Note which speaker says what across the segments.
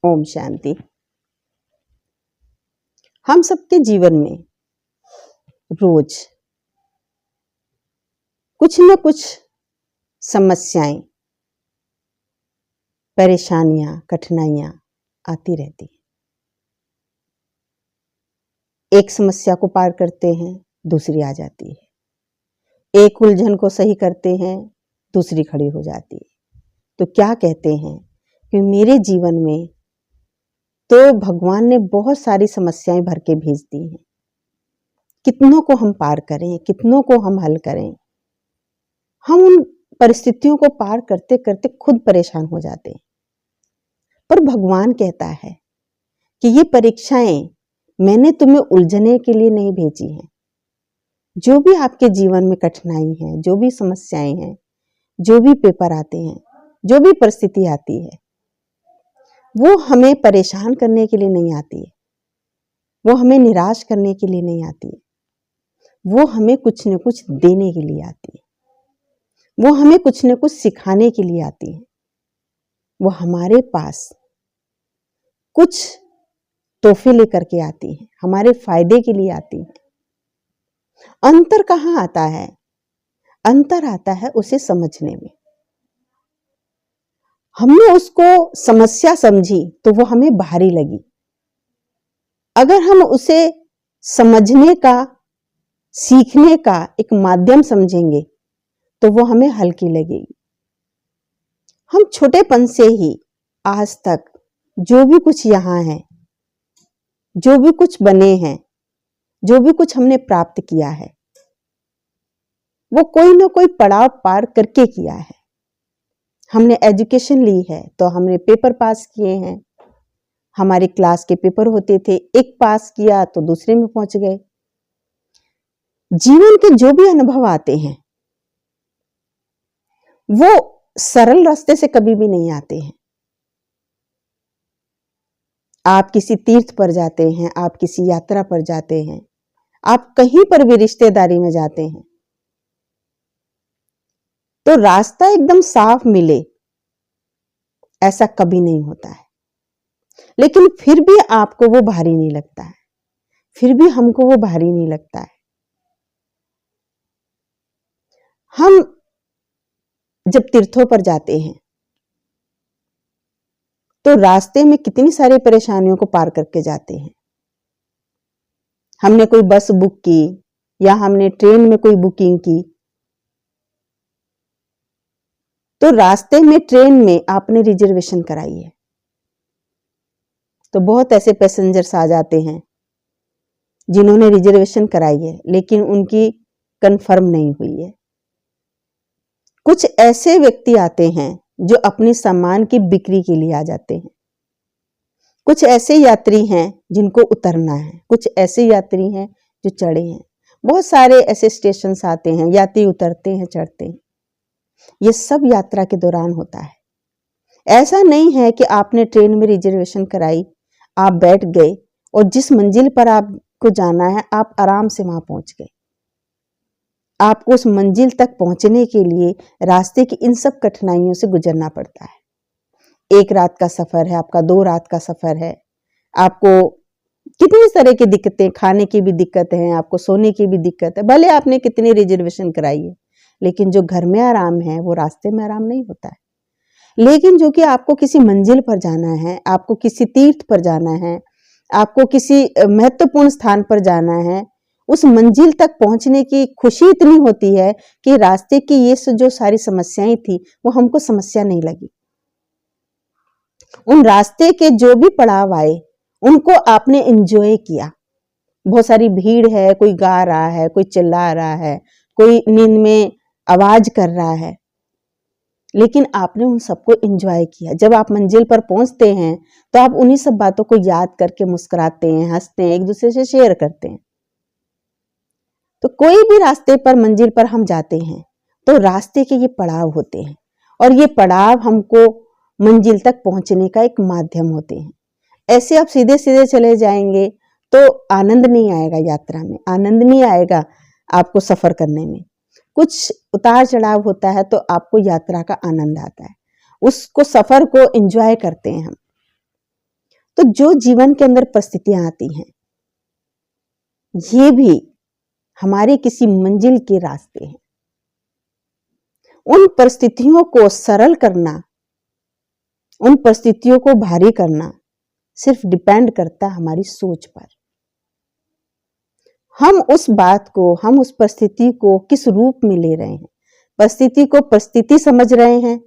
Speaker 1: ओम शांति। हम सबके जीवन में रोज कुछ न कुछ समस्याएं, परेशानियां, कठिनाइयां आती रहती हैं। एक समस्या को पार करते हैं, दूसरी आ जाती है। एक उलझन को सही करते हैं, दूसरी खड़ी हो जाती है। तो क्या कहते हैं कि मेरे जीवन में तो भगवान ने बहुत सारी समस्याएं भर के भेज दी हैं। कितनों को हम पार करें, कितनों को हम हल करें। हम उन परिस्थितियों को पार करते करते खुद परेशान हो जाते हैं। पर भगवान कहता है कि ये परीक्षाएं मैंने तुम्हें उलझने के लिए नहीं भेजी हैं। जो भी आपके जीवन में कठिनाई है, जो भी समस्याएं हैं, जो भी पेपर आते हैं, जो भी परिस्थिति आती है, वो हमें परेशान करने के लिए नहीं आती है। वो हमें निराश करने के लिए नहीं आती है। वो हमें कुछ न कुछ देने के लिए आती है। वो हमें कुछ न कुछ सिखाने के लिए आती है। वो हमारे पास कुछ तोहफे लेकर के आती है, हमारे फायदे के लिए आती है। अंतर कहाँ आता है? अंतर आता है उसे समझने में। हमने उसको समस्या समझी तो वो हमें भारी लगी। अगर हम उसे समझने का, सीखने का एक माध्यम समझेंगे तो वो हमें हल्की लगेगी। हम छोटेपन से ही आज तक जो भी कुछ यहाँ है, जो भी कुछ बने हैं, जो भी कुछ हमने प्राप्त किया है, वो कोई ना कोई पड़ाव पार करके किया है। हमने एजुकेशन ली है तो हमने पेपर पास किए हैं। हमारी क्लास के पेपर होते थे, एक पास किया तो दूसरे में पहुंच गए। जीवन के जो भी अनुभव आते हैं वो सरल रास्ते से कभी भी नहीं आते हैं। आप किसी तीर्थ पर जाते हैं, आप किसी यात्रा पर जाते हैं, आप कहीं पर भी रिश्तेदारी में जाते हैं तो रास्ता एकदम साफ मिले ऐसा कभी नहीं होता है। लेकिन फिर भी आपको वो भारी नहीं लगता है, फिर भी हमको वो भारी नहीं लगता है। हम जब तीर्थों पर जाते हैं तो रास्ते में कितनी सारी परेशानियों को पार करके जाते हैं। हमने कोई बस बुक की या हमने ट्रेन में कोई बुकिंग की तो रास्ते में ट्रेन में आपने रिजर्वेशन कराई है तो बहुत ऐसे पैसेंजर्स आ जाते हैं जिन्होंने रिजर्वेशन कराई है लेकिन उनकी कंफर्म नहीं हुई है। कुछ ऐसे व्यक्ति आते हैं जो अपने सामान की बिक्री के लिए आ जाते हैं। कुछ ऐसे यात्री हैं जिनको उतरना है, कुछ ऐसे यात्री हैं जो चढ़े हैं। बहुत सारे ऐसे स्टेशन आते हैं, यात्री उतरते हैं, चढ़ते हैं। ये सब यात्रा के दौरान होता है। ऐसा नहीं है कि आपने ट्रेन में रिजर्वेशन कराई, आप बैठ गए और जिस मंजिल पर आपको जाना है आप आराम से वहां पहुंच गए। आपको उस मंजिल तक पहुंचने के लिए रास्ते की इन सब कठिनाइयों से गुजरना पड़ता है। एक रात का सफर है आपका, 2 रात का सफर है, आपको कितनी तरह की दिक्कतें, खाने की भी दिक्कत है, आपको सोने की भी दिक्कत है। भले आपने कितनी रिजर्वेशन कराई है लेकिन जो घर में आराम है वो रास्ते में आराम नहीं होता है। लेकिन जो कि आपको किसी मंजिल पर जाना है, आपको किसी तीर्थ पर जाना है, आपको किसी महत्वपूर्ण स्थान पर जाना है, उस मंजिल तक पहुंचने की खुशी इतनी होती है कि रास्ते की ये जो सारी समस्याएं थी वो हमको समस्या नहीं लगी। उन रास्ते के जो भी पड़ाव आए उनको आपने एंजॉय किया। बहुत सारी भीड़ है, कोई गा रहा है, कोई चिल्ला रहा है, कोई नींद में आवाज कर रहा है, लेकिन आपने उन सबको एंजॉय किया। जब आप मंजिल पर पहुंचते हैं तो आप उन्हीं सब बातों को याद करके मुस्कुराते हैं, हंसते हैं, एक दूसरे से शेयर करते हैं। तो कोई भी रास्ते पर, मंजिल पर हम जाते हैं तो रास्ते के ये पड़ाव होते हैं और ये पड़ाव हमको मंजिल तक पहुंचने का एक माध्यम होते हैं। ऐसे आप सीधे सीधे चले जाएंगे तो आनंद नहीं आएगा, यात्रा में आनंद नहीं आएगा, आपको सफर करने में कुछ उतार चढ़ाव होता है तो आपको यात्रा का आनंद आता है, उसको, सफर को एंजॉय करते हैं हम। तो जो जीवन के अंदर परिस्थितियां आती हैं, ये भी हमारे किसी मंजिल के रास्ते हैं। उन परिस्थितियों को सरल करना, उन परिस्थितियों को भारी करना सिर्फ डिपेंड करता है हमारी सोच पर। हम उस बात को, हम उस परिस्थिति को किस रूप में ले रहे हैं। परिस्थिति को परिस्थिति समझ रहे हैं,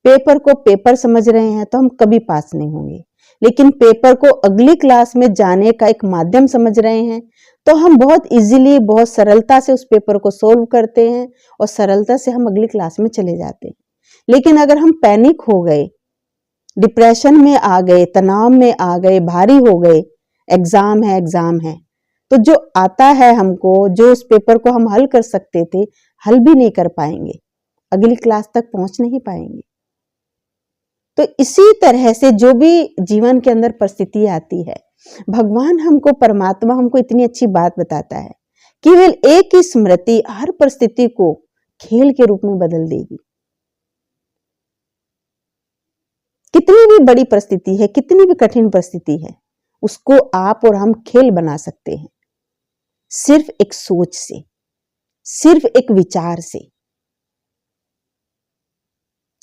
Speaker 1: पेपर को पेपर समझ रहे हैं, तो हम कभी पास नहीं होंगे। लेकिन पेपर को अगली क्लास में जाने का एक माध्यम समझ रहे हैं, तो हम बहुत इजीली, बहुत सरलता से उस पेपर को सोल्व करते हैं और सरलता से हम अगली क्लास में चले जाते हैं। लेकिन अगर हम पैनिक हो गए, डिप्रेशन में आ गए, तनाव में आ गए, भारी हो गए, एग्जाम है, तो जो आता है हमको, जो उस पेपर को हम हल कर सकते थे, हल भी नहीं कर पाएंगे, अगली क्लास तक पहुंच नहीं पाएंगे। तो इसी तरह से जो भी जीवन के अंदर परिस्थिति आती है, भगवान हमको, परमात्मा हमको इतनी अच्छी बात बताता है, केवल एक ही स्मृति हर परिस्थिति को खेल के रूप में बदल देगी। कितनी भी बड़ी परिस्थिति है, कितनी भी कठिन परिस्थिति है, उसको आप और हम खेल बना सकते हैं, सिर्फ एक सोच से, सिर्फ एक विचार से।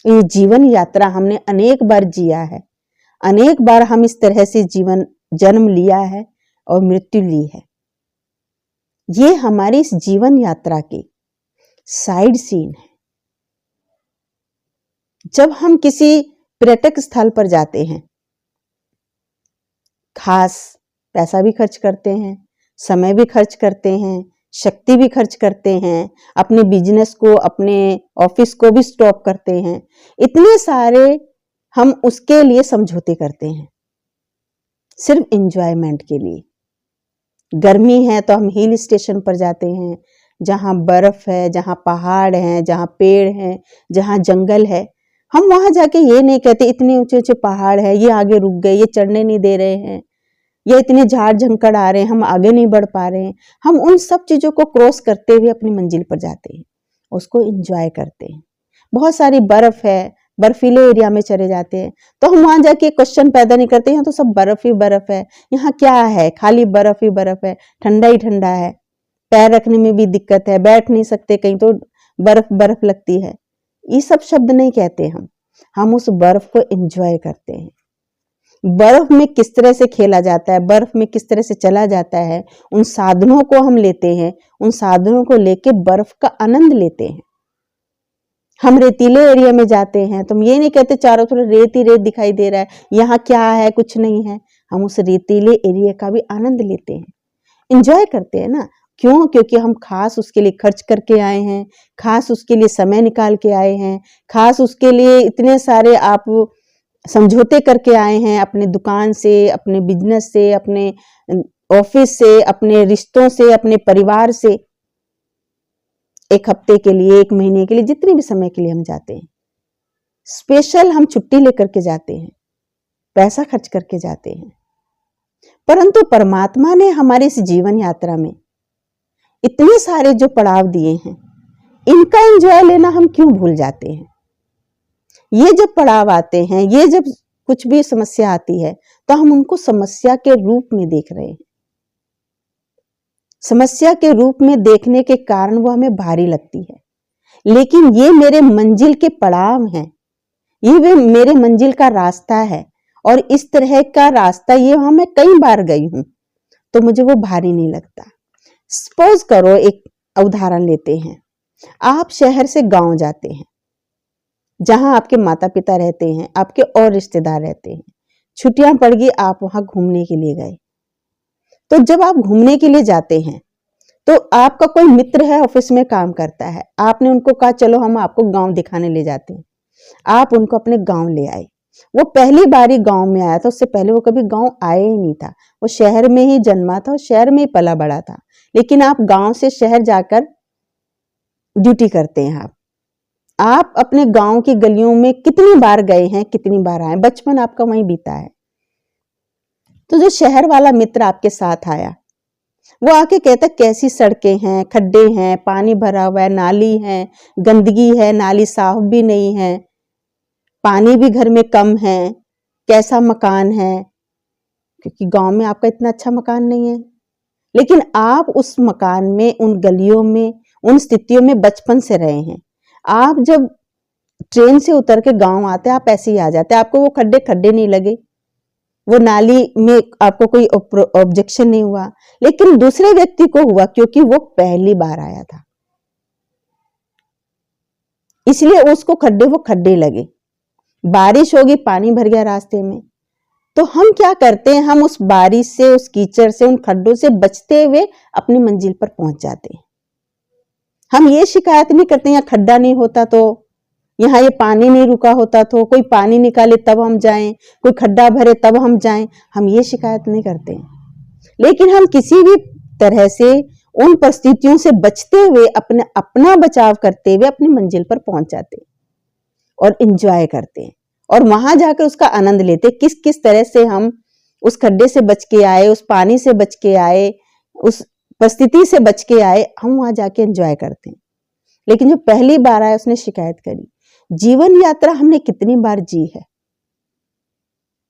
Speaker 1: ये जीवन यात्रा हमने अनेक बार जिया है, अनेक बार हम इस तरह से जीवन जन्म लिया है और मृत्यु ली है। ये हमारी इस जीवन यात्रा के साइड सीन है। जब हम किसी पर्यटक स्थल पर जाते हैं, खास पैसा भी खर्च करते हैं, समय भी खर्च करते हैं, शक्ति भी खर्च करते हैं, अपने बिजनेस को, अपने ऑफिस को भी स्टॉप करते हैं, इतने सारे हम उसके लिए समझौते करते हैं, सिर्फ एंजॉयमेंट के लिए। गर्मी है तो हम हिल स्टेशन पर जाते हैं, जहां बर्फ है, जहां पहाड़ है, जहां पेड़ है, जहां जंगल है। हम वहां जाके ये नहीं कहते इतने ऊंचे ऊंचे पहाड़ है, ये आगे रुक गए, ये चढ़ने नहीं दे रहे हैं, ये इतने झाड़ झंकड़ आ रहे हैं, हम आगे नहीं बढ़ पा रहे हैं। हम उन सब चीजों को क्रॉस करते हुए अपनी मंजिल पर जाते हैं, उसको एंजॉय करते हैं। बहुत सारी बर्फ है, बर्फीले एरिया में चले जाते हैं, तो हम वहां जाके क्वेश्चन पैदा नहीं करते, यहाँ तो सब बर्फ ही बर्फ है, यहाँ क्या है, खाली बर्फ ही बर्फ है, ठंडा ही ठंडा है, पैर रखने में भी दिक्कत है, बैठ नहीं सकते, कहीं तो बर्फ बर्फ लगती है। ये सब शब्द नहीं कहते हम उस बर्फ को एंजॉय करते हैं। बर्फ में किस तरह से खेला जाता है, बर्फ में किस तरह से चला जाता है, उन साधनों को हम लेते हैं, उन साधनों को लेके बर्फ का आनंद लेते हैं। हम रेतीले एरिया में जाते हैं तो हम ये नहीं कहते चारों तरफ रेत ही रेत दिखाई दे रहा है, यहाँ क्या है, कुछ नहीं है। हम उस रेतीले एरिया का भी आनंद लेते हैं, एंजॉय करते हैं ना। क्यों? क्योंकि हम खास उसके लिए खर्च करके आए हैं, खास उसके लिए समय निकाल के आए हैं, खास उसके लिए इतने सारे आप समझौते करके आए हैं, अपने दुकान से, अपने बिजनेस से, अपने ऑफिस से, अपने रिश्तों से, अपने परिवार से। एक हफ्ते के लिए, एक महीने के लिए, जितने भी समय के लिए हम जाते हैं, स्पेशल हम छुट्टी लेकर के जाते हैं, पैसा खर्च करके जाते हैं। परंतु परमात्मा ने हमारे इस जीवन यात्रा में इतने सारे जो पड़ाव दिए हैं, इनका एंजॉय लेना हम क्यों भूल जाते हैं। ये जब पड़ाव आते हैं, ये जब कुछ भी समस्या आती है, तो हम उनको समस्या के रूप में देख रहे हैं। समस्या के रूप में देखने के कारण वो हमें भारी लगती है, लेकिन ये मेरे मंजिल के पड़ाव हैं, ये मेरे मंजिल का रास्ता है, और इस तरह का रास्ता ये मैं कई बार गई हूं, तो मुझे वो भारी नहीं लगता। सपोज करो, एक उदाहरण लेते हैं, आप शहर से गांव जाते हैं, जहां आपके माता पिता रहते हैं, आपके और रिश्तेदार रहते हैं, छुट्टियां पड़ गई, आप वहां घूमने के लिए गए। तो जब आप घूमने के लिए जाते हैं, तो आपका कोई मित्र है, ऑफिस में काम करता है, आपने उनको कहा चलो हम आपको गांव दिखाने ले जाते हैं। आप उनको अपने गांव ले आए। वो पहली बारी गांव में आया था, उससे पहले वो कभी गांव आया ही नहीं था, वो शहर में ही जन्मा था, शहर में ही पला बड़ा था। लेकिन आप गांव से शहर जाकर ड्यूटी करते हैं। आप अपने गांव की गलियों में कितनी बार गए हैं, कितनी बार आए, बचपन आपका वहीं बीता है। तो जो शहर वाला मित्र आपके साथ आया, वो आके कहता कैसी सड़कें हैं, खड्डे हैं, पानी भरा हुआ है, नाली है, गंदगी है, नाली साफ भी नहीं है, पानी भी घर में कम है, कैसा मकान है, क्योंकि गांव में आपका इतना अच्छा मकान नहीं है, लेकिन आप उस मकान में, उन गलियों में, उन स्थितियों में बचपन से रहे हैं। आप जब ट्रेन से उतर के गांव आते, आप ऐसे ही आ जाते, आपको वो खड्डे खड्डे नहीं लगे, वो नाली में आपको कोई ऑब्जेक्शन नहीं हुआ, लेकिन दूसरे व्यक्ति को हुआ क्योंकि वो पहली बार आया था, इसलिए उसको वो खड्डे लगे। बारिश होगी, पानी भर गया रास्ते में, तो हम क्या करते हैं, हम उस बारिश से, उस कीचड़ से, उन खड्डों से बचते हुए अपनी मंजिल पर पहुंच जाते हैं। हम ये शिकायत नहीं करते यहाँ खड्डा नहीं होता तो, यहाँ ये पानी नहीं रुका होता तो, कोई पानी निकाले तब हम जाएं, कोई खड्डा भरे तब हम जाएं, हम ये शिकायत नहीं करते। लेकिन हम किसी भी तरह से उन परिस्थितियों से बचते हुए, अपना बचाव करते हुए अपनी मंजिल पर पहुंच जाते और एंजॉय करते हैं, और वहां जाकर उसका आनंद लेते। किस किस तरह से हम उस खड्डे से बच के आए, उस पानी से बच के आए, उस परिस्थिति से बच के आए, हम वहां जाके एंजॉय करते हैं। लेकिन जो पहली बार आया उसने शिकायत करी। जीवन यात्रा हमने कितनी बार जी है,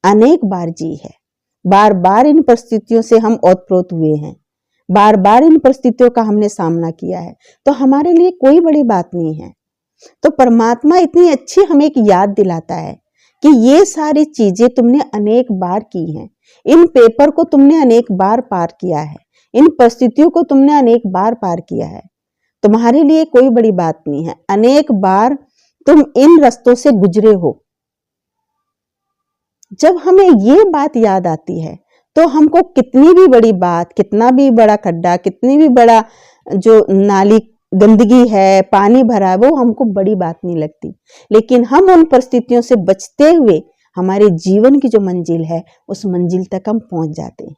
Speaker 1: अनेक बार जी है। बार बार इन परिस्थितियों से हम ओतप्रोत हुए हैं, बार बार इन परिस्थितियों का हमने सामना किया है, तो हमारे लिए कोई बड़ी बात नहीं है। तो परमात्मा इतनी अच्छी हमें एक याद दिलाता है कि ये सारी चीजें तुमने अनेक बार की हैं, इन पेपर को तुमने अनेक बार पार किया है, इन परिस्थितियों को तुमने अनेक बार पार किया है, तुम्हारे लिए कोई बड़ी बात नहीं है। अनेक बार तुम इन रास्तों से गुजरे हो। जब हमें ये बात याद आती है तो हमको कितनी भी बड़ी बात, कितना भी बड़ा खड्डा, कितनी भी बड़ा जो नाली गंदगी है, पानी भरा है, वो हमको बड़ी बात नहीं लगती। लेकिन हम उन परिस्थितियों से बचते हुए हमारे जीवन की जो मंजिल है, उस मंजिल तक हम पहुंच जाते हैं।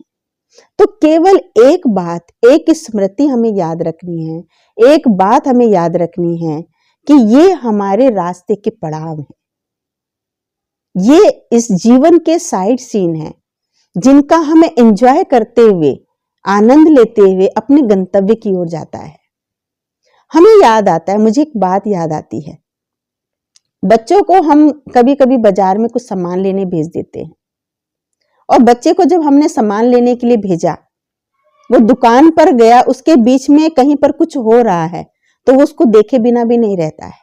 Speaker 1: तो केवल एक बात, एक स्मृति हमें याद रखनी है, एक बात हमें याद रखनी है कि ये हमारे रास्ते के पड़ाव हैं, ये इस जीवन के साइड सीन है जिनका हमें एंजॉय करते हुए, आनंद लेते हुए अपने गंतव्य की ओर जाता है। हमें याद आता है, मुझे एक बात याद आती है, बच्चों को हम कभी कभी बाजार में कुछ सामान लेने भेज देते हैं, और बच्चे को जब हमने सामान लेने के लिए भेजा, वो दुकान पर गया, उसके बीच में कहीं पर कुछ हो रहा है तो वो उसको देखे बिना भी नहीं रहता है।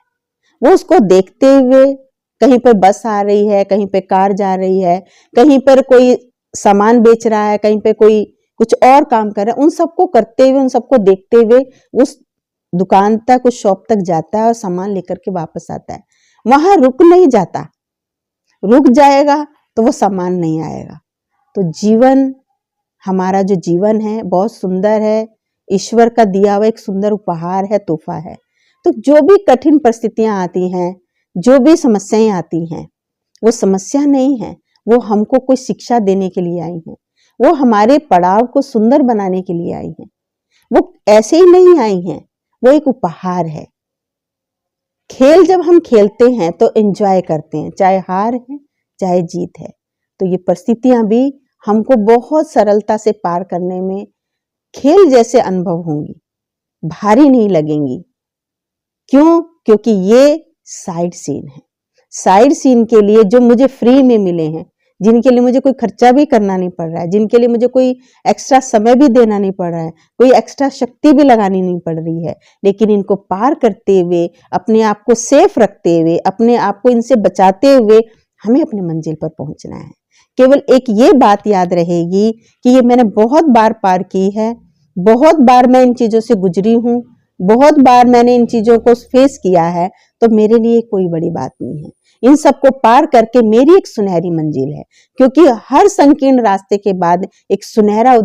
Speaker 1: वो उसको देखते हुए, कहीं पर बस आ रही है, कहीं पे कार जा रही है, कहीं पर कोई सामान बेच रहा है, कहीं पे कोई कुछ और काम कर रहा है, उन सबको करते हुए, उन सबको देखते हुए उस दुकान तक, उस शॉप तक जाता है और सामान लेकर के वापस आता है। वहां रुक नहीं जाता, रुक जाएगा तो वो सामान नहीं आएगा। तो जीवन, हमारा जो जीवन है बहुत सुंदर है, ईश्वर का दिया हुआ एक सुंदर उपहार है, तोहफा है। तो जो भी कठिन परिस्थितियां आती हैं, जो भी समस्याएं आती हैं, वो समस्या नहीं है, वो हमको कोई शिक्षा देने के लिए आई हैं, वो हमारे पड़ाव को सुंदर बनाने के लिए आई हैं। वो ऐसे ही नहीं आई हैं, वो एक उपहार है। खेल जब हम खेलते हैं तो एंजॉय करते हैं, चाहे हार है चाहे जीत है। तो ये परिस्थितियां भी हमको बहुत सरलता से पार करने में खेल जैसे अनुभव होंगी, भारी नहीं लगेंगी। क्यों? क्योंकि ये साइड सीन है। साइड सीन के लिए जो मुझे फ्री में मिले हैं, जिनके लिए मुझे कोई खर्चा भी करना नहीं पड़ रहा है, जिनके लिए मुझे कोई एक्स्ट्रा समय भी देना नहीं पड़ रहा है, कोई एक्स्ट्रा शक्ति भी लगानी नहीं पड़ रही है, लेकिन इनको पार करते हुए, अपने आप को सेफ रखते हुए, अपने आप को इनसे बचाते हुए हमें अपनी मंजिल पर पहुंचना है। केवल एक ये बात याद रहेगी कि ये मैंने बहुत बार पार की है, बहुत बार मैं इन चीजों से गुजरी हूँ, बहुत बार मैंने इन चीजों को फेस किया है, तो मेरे लिए कोई बड़ी बात नहीं है। इन सबको पार करके मेरी एक सुनहरी मंजिल है, क्योंकि हर संकीर्ण रास्ते के बाद एक सुनहरा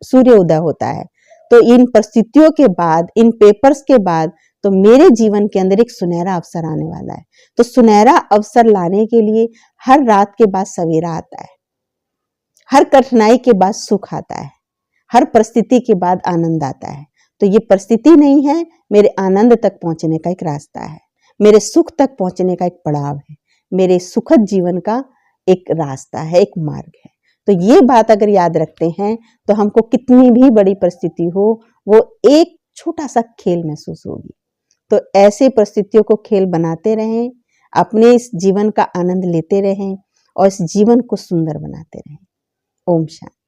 Speaker 1: सूर्य उदय होता है। तो इन परिस्थितियों के बाद, इन पेपर्स के बाद, तो मेरे जीवन के अंदर एक सुनहरा अवसर आने वाला है। तो सुनहरा अवसर लाने के लिए हर रात के बाद सवेरा आता है, हर कठिनाई के बाद सुख आता है, हर परिस्थिति के बाद आनंद आता है। तो ये परिस्थिति नहीं है, मेरे आनंद तक पहुंचने का एक रास्ता है, मेरे सुख तक पहुंचने का एक पड़ाव है, मेरे सुखद जीवन का एक रास्ता है, एक मार्ग है। तो ये बात अगर याद रखते हैं तो हमको कितनी भी बड़ी परिस्थिति हो, वो एक छोटा सा खेल महसूस होगी। तो ऐसे परिस्थितियों को खेल बनाते रहें, अपने इस जीवन का आनंद लेते रहें और इस जीवन को सुंदर बनाते रहें। ओम शांति।